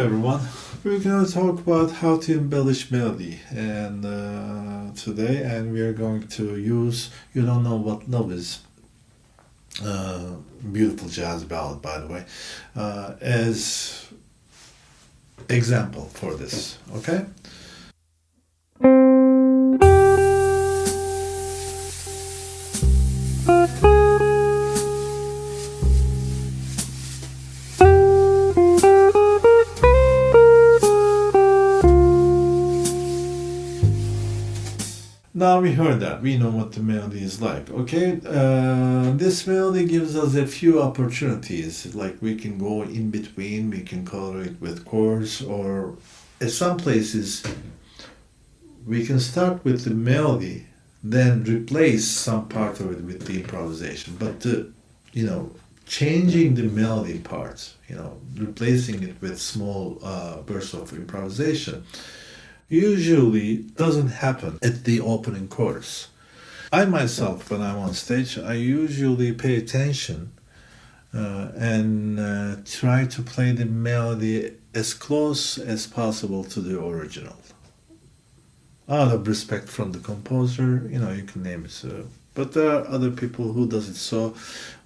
everyone. We're going to talk about how to embellish melody and today, and we are going to use "You Don't Know What Love Is," beautiful jazz ballad, by the way, as example for this. Okay. Now we heard that. We know what the melody is like. Okay, this melody gives us a few opportunities. Like we can go in between, we can color it with chords, or at some places we can start with the melody, then replace some part of it with the improvisation. But changing the melody part, replacing it with small bursts of improvisation usually doesn't happen at the opening chorus. I myself, when I'm on stage, I usually pay attention and try to play the melody as close as possible to the original. Out of respect from the composer, you can name it. But there are other people who does it so.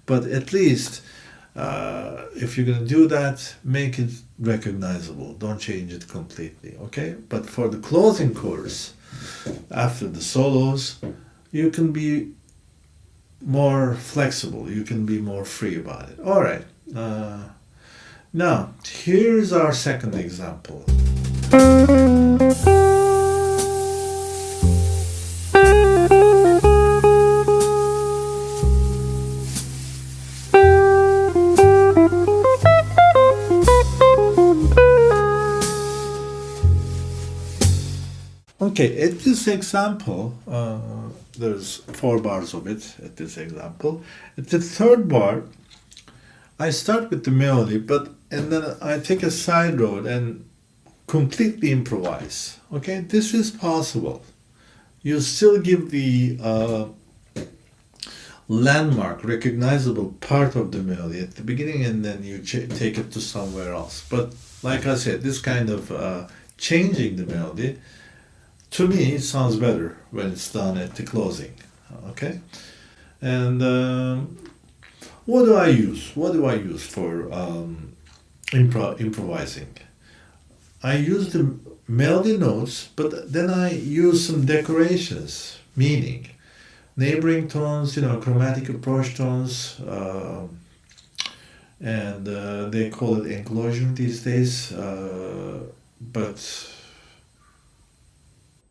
But at least if you're going to do that, make it recognizable. Don't change it completely, okay? But for the closing chorus, after the solos, you can be more flexible. You can be more free about it. All right. Now, here's our second example. Okay, at this example, there's 4 bars of it at this example. At the third bar, I start with the melody, and then I take a side road and completely improvise. Okay, this is possible. You still give the landmark, recognizable part of the melody at the beginning, and then you take it to somewhere else. But like I said, this kind of changing the melody, to me, it sounds better when it's done at the closing. Okay, and what do I use? What do I use for improvising? I use the melody notes, but then I use some decorations, meaning neighboring tones, chromatic approach tones, and they call it enclosure these days, but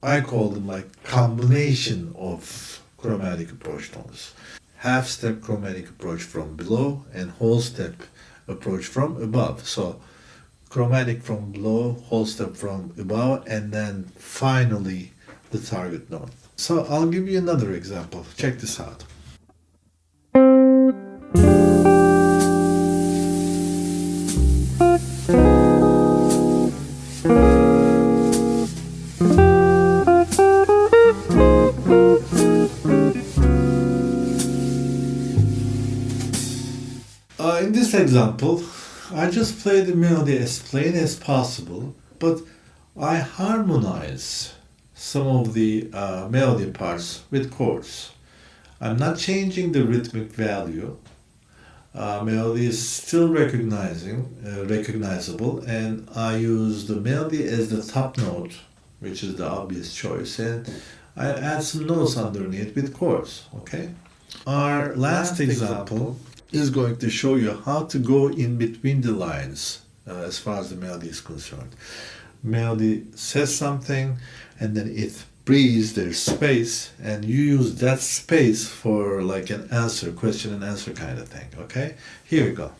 I call them like combination of chromatic approach tones. Half step chromatic approach from below and whole step approach from above. So chromatic from below, whole step from above, and then finally the target note. So I'll give you another example. Check this out. In this example, I just play the melody as plain as possible, but I harmonize some of the melody parts with chords. I'm not changing the rhythmic value. Melody is still recognizable, and I use the melody as the top note, which is the obvious choice, and I add some notes underneath with chords. Okay. Our last example is going to show you how to go in between the lines as far as the melody is concerned. Melody says something, and then it breathes, there's space, and you use that space for like an answer, question and answer kind of thing. Okay, here we go.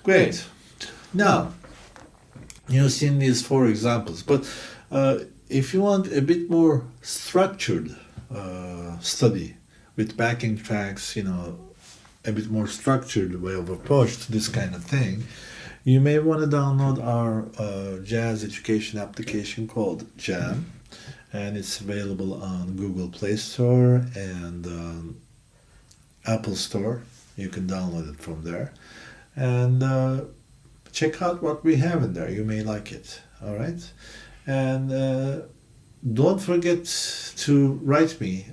Great. Now, you've seen these 4 examples, but if you want a bit more structured study with backing tracks, a bit more structured way of approach to this kind of thing, you may want to download our jazz education application called Jam, and it's available on Google Play Store and Apple Store. You can download it from there, and check out what we have in there. You may like it. All right, and don't forget to write me,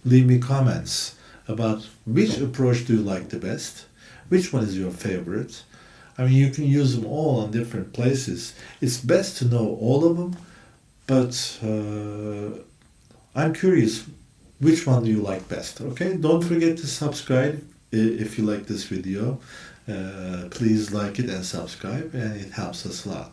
leave me comments about which approach do you like the best, which one is your favorite. I mean, you can use them all on different places. It's best to know all of them, but I'm curious, which one do you like best? Okay, don't forget to subscribe if you like this video. Please like it and subscribe, and it helps us a lot.